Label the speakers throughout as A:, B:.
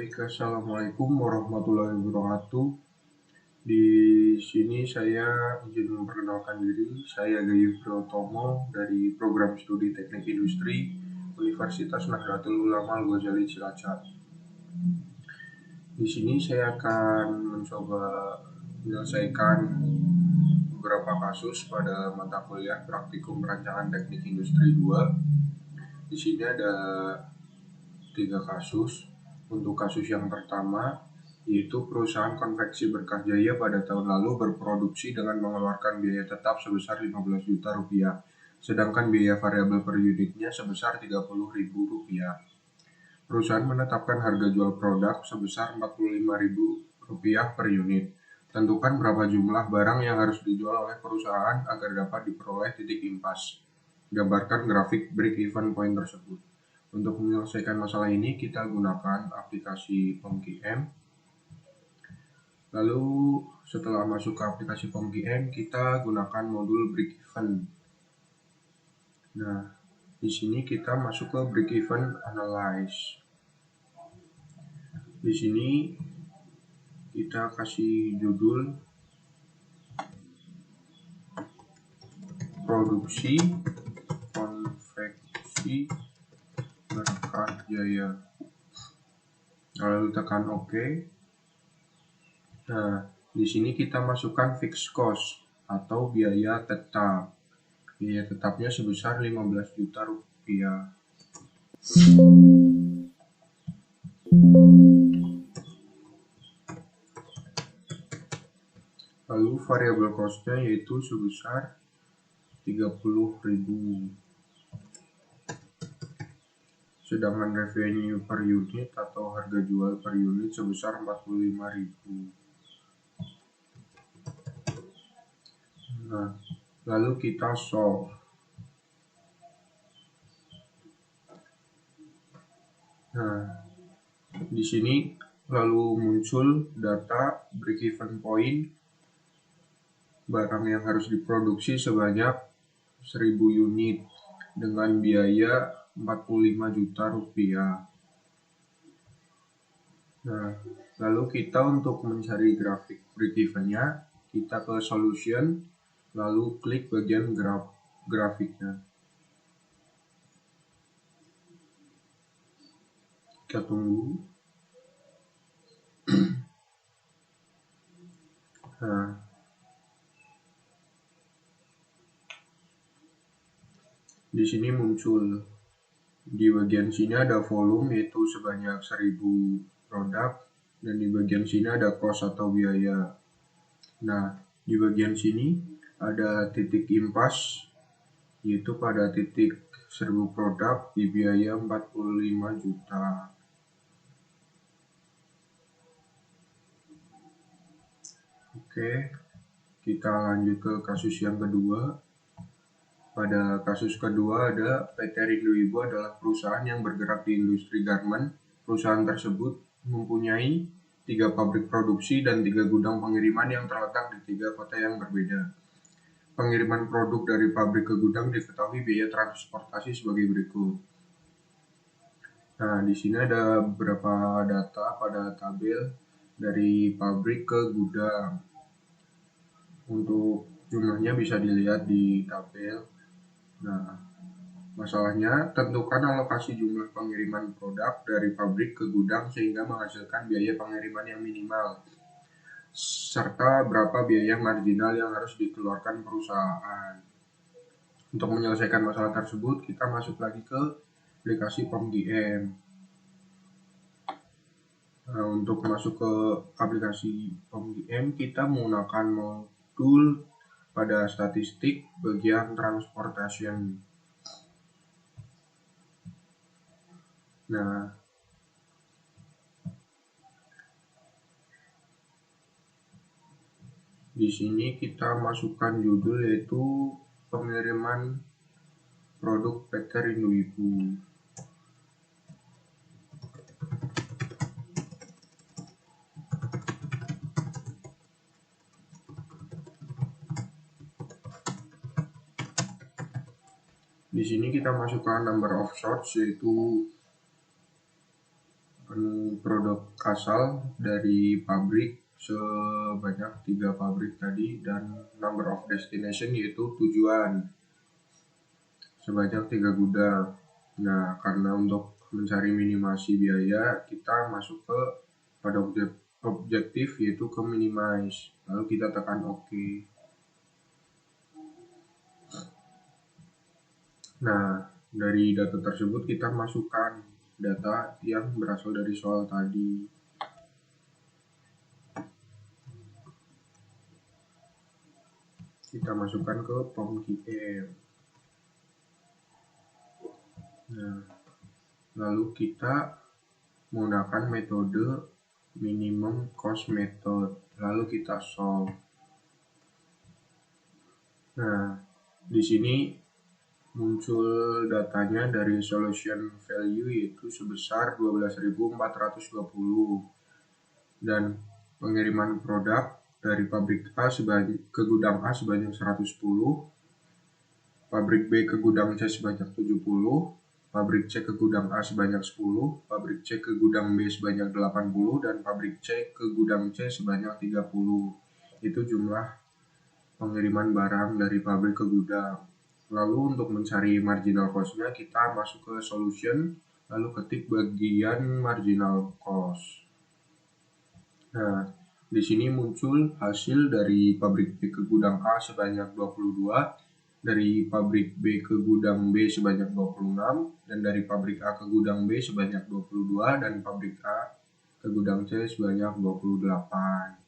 A: Baik, assalamualaikum warahmatullahi wabarakatuh. Di sini saya izin memperkenalkan diri. Saya Gayus Priyotomo dari Program Studi Teknik Industri Universitas Nahdlatul Ulama Al-Ghazali Cilacap. Di sini saya akan mencoba menyelesaikan beberapa kasus pada mata kuliah Praktikum Perancangan Teknik Industri 2. Di sini ada 3 kasus. Untuk kasus yang pertama, yaitu perusahaan konveksi Berkah Jaya pada tahun lalu berproduksi dengan mengeluarkan biaya tetap sebesar 15 juta rupiah, sedangkan biaya variabel per unitnya sebesar 30.000 rupiah. Perusahaan menetapkan harga jual produk sebesar 45.000 rupiah per unit. Tentukan berapa jumlah barang yang harus dijual oleh perusahaan agar dapat diperoleh titik impas. Gambarkan grafik break-even point tersebut. Untuk menyelesaikan masalah ini, kita gunakan aplikasi POMGM. Lalu setelah masuk ke aplikasi POMGM, kita gunakan modul break-even. Nah, di sini kita masuk ke break-even analyze. Di sini kita kasih judul produksi konveksi Berkah Jaya. Lalu tekan OK. Nah, di sini kita masukkan fixed cost atau biaya tetap. Biaya tetapnya sebesar 15 juta rupiah. Lalu variabel cost-nya yaitu sebesar 30.000. Sedangkan revenue per unit atau harga jual per unit sebesar 45.000. Nah, lalu kita solve. Nah, di sini lalu muncul data break-even point barang yang harus diproduksi sebanyak 1.000 unit dengan biaya 45 juta rupiah. Nah, lalu kita untuk mencari grafik break-even-nya, kita ke solution, lalu klik bagian grafiknya. Kita tunggu. Nah, di sini muncul. Di bagian sini ada volume yaitu sebanyak 1.000 produk, dan di bagian sini ada cost atau biaya. Nah, di bagian sini ada titik impas yaitu pada titik 1.000 produk di biaya 45 juta. Oke, kita lanjut ke kasus yang kedua. Pada kasus kedua ada PT Rindu Ibu adalah perusahaan yang bergerak di industri garment. Perusahaan tersebut mempunyai 3 pabrik produksi dan 3 gudang pengiriman yang terletak di 3 kota yang berbeda. Pengiriman produk dari pabrik ke gudang diketahui biaya transportasi sebagai berikut. Nah, di sini ada beberapa data pada tabel dari pabrik ke gudang. Untuk jumlahnya bisa dilihat di tabel. Nah, masalahnya tentukan alokasi jumlah pengiriman produk dari pabrik ke gudang sehingga menghasilkan biaya pengiriman yang minimal, serta berapa biaya marginal yang harus dikeluarkan perusahaan. Untuk menyelesaikan masalah tersebut, kita masuk lagi ke aplikasi POMGM. Nah, untuk masuk ke aplikasi POMGM, kita menggunakan modul pada statistik bagian transportation. Nah, di sini kita masukkan judul yaitu pengiriman produk PT Rindu Ibu. Di sini kita masukkan number of sorts yaitu ketemu produk asal dari pabrik sebanyak 3 pabrik tadi, dan number of destination yaitu tujuan sebanyak 3 gudang. Nah, karena untuk mencari minimasi biaya, kita masuk pada objektif yaitu ke minimize, lalu kita tekan OK. Nah, dari data tersebut kita masukkan data yang berasal dari soal tadi. Kita masukkan ke POM-QM. Nah, lalu kita menggunakan metode minimum cost method, lalu kita solve. Nah, di sini muncul datanya dari solution value yaitu sebesar 12.420, dan pengiriman produk dari pabrik A ke gudang A sebanyak 110, pabrik B ke gudang C sebanyak 70, pabrik C ke gudang A sebanyak 10, pabrik C ke gudang B sebanyak 80, dan pabrik C ke gudang C sebanyak 30. Itu jumlah pengiriman barang dari pabrik ke gudang. Lalu untuk mencari marginal cost-nya, kita masuk ke solution, lalu ketik bagian marginal cost. Nah, di sini muncul hasil dari pabrik B ke gudang A sebanyak 22, dari pabrik B ke gudang B sebanyak 26, dan dari pabrik A ke gudang B sebanyak 22, dan pabrik A ke gudang C sebanyak 28.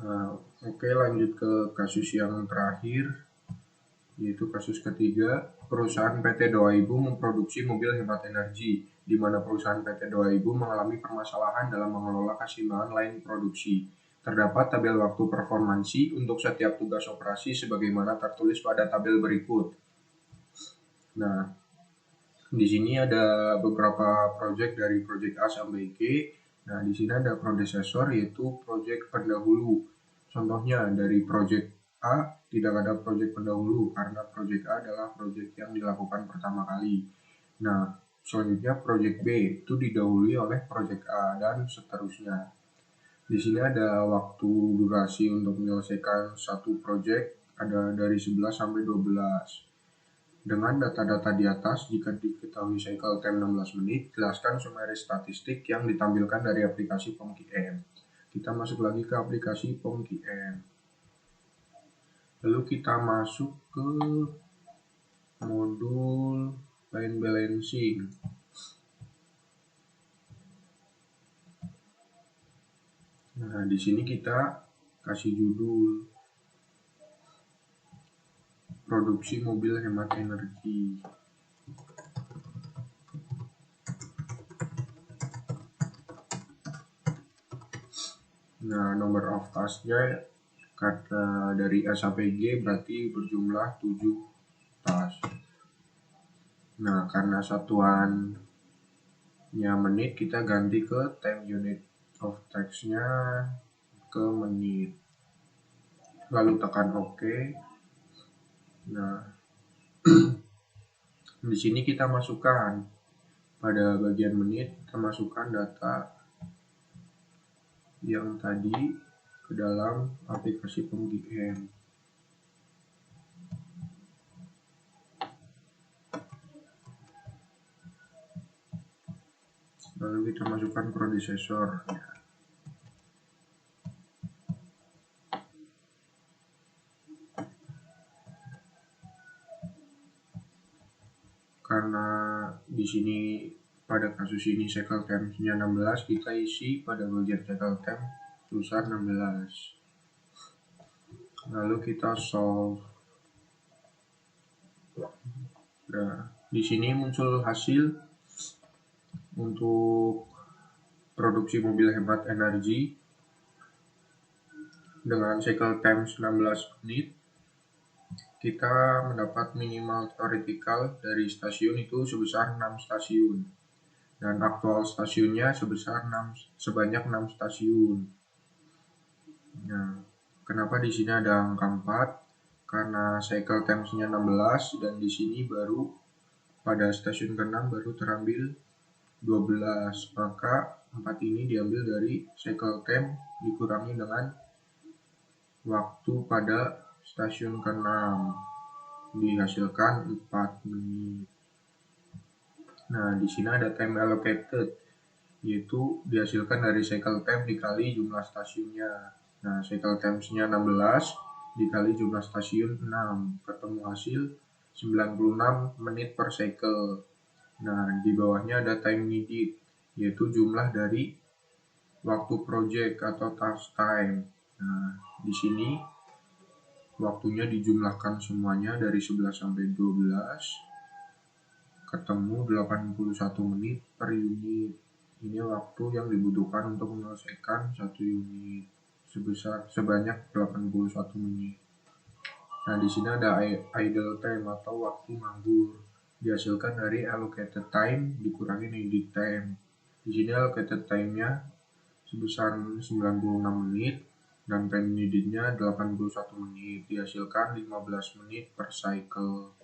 A: Nah, oke, lanjut ke kasus yang terakhir, yaitu kasus ketiga. Perusahaan PT Doa Ibu memproduksi mobil hemat energi, di mana perusahaan PT Doa Ibu mengalami permasalahan dalam mengelola keseimbangan lain produksi. Terdapat tabel waktu performansi untuk setiap tugas operasi sebagaimana tertulis pada tabel berikut. Nah, di sini ada beberapa proyek dari proyek A sampai G. Nah, di sini ada predecessor yaitu proyek pendahulu. Contohnya dari proyek A tidak ada proyek pendahulu karena proyek A adalah proyek yang dilakukan pertama kali. Nah, selanjutnya proyek B itu didahului oleh proyek A dan seterusnya. Di sini ada waktu durasi untuk menyelesaikan satu proyek ada dari 11 sampai 12. Dengan data-data di atas, jika diketahui cycle time 16 menit, jelaskan summary statistik yang ditampilkan dari aplikasi POM-QM. Kita masuk lagi ke aplikasi POM-QM. Lalu kita masuk ke modul line balancing. Nah, di sini kita kasih judul produksi mobil hemat energi. Nah, number of task-nya kata dari A sampai G berarti berjumlah 7 task. Nah, karena satuannya menit, kita ganti ke time unit of task-nya ke menit. Lalu tekan OK. Nah, di sini kita masukkan pada bagian menit, kita masukkan data yang tadi ke dalam aplikasi POM-QM. Lalu kita masukkan predecessor. Karena di sini pada kasus ini cycle time-nya 16, kita isi pada bagian cycle time tulisan 16. Lalu kita solve. Nah, di sini muncul hasil untuk produksi mobil hemat energi dengan cycle time 16 menit. Kita mendapat minimal theoretical dari stasiun itu sebesar 6 stasiun, dan aktual stasiunnya sebanyak 6 stasiun. Nah, kenapa di sini ada angka 4? Karena cycle time-nya 16, dan di sini baru pada stasiun ke-6 baru terambil 12. Maka 4 ini diambil dari cycle time dikurangi dengan waktu pada stasiun ke-6. Dihasilkan 4 menit. Nah, di sini ada time allocated, yaitu dihasilkan dari cycle time dikali jumlah stasiunnya. Nah, cycle times-nya 16 dikali jumlah stasiun 6, ketemu hasil 96 menit per cycle. Nah, di bawahnya ada time needed, yaitu jumlah dari waktu project atau task time. Nah, di sini waktunya dijumlahkan semuanya dari 11 sampai 12, ketemu 81 menit per unit. Ini waktu yang dibutuhkan untuk menyelesaikan satu unit sebanyak 81 menit. Nah, di sini ada idle time atau waktu nganggur, dihasilkan dari allocated time dikurangi needed time. Di sini allocated time-nya sebesar 96 menit dan time needed-nya 81 menit, dihasilkan 15 menit per cycle.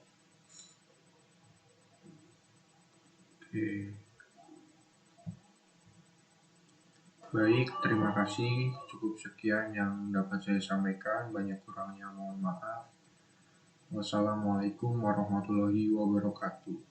A: Oke. Baik, terima kasih. Cukup sekian yang dapat saya sampaikan. Banyak kurangnya mohon maaf. Wassalamualaikum warahmatullahi wabarakatuh.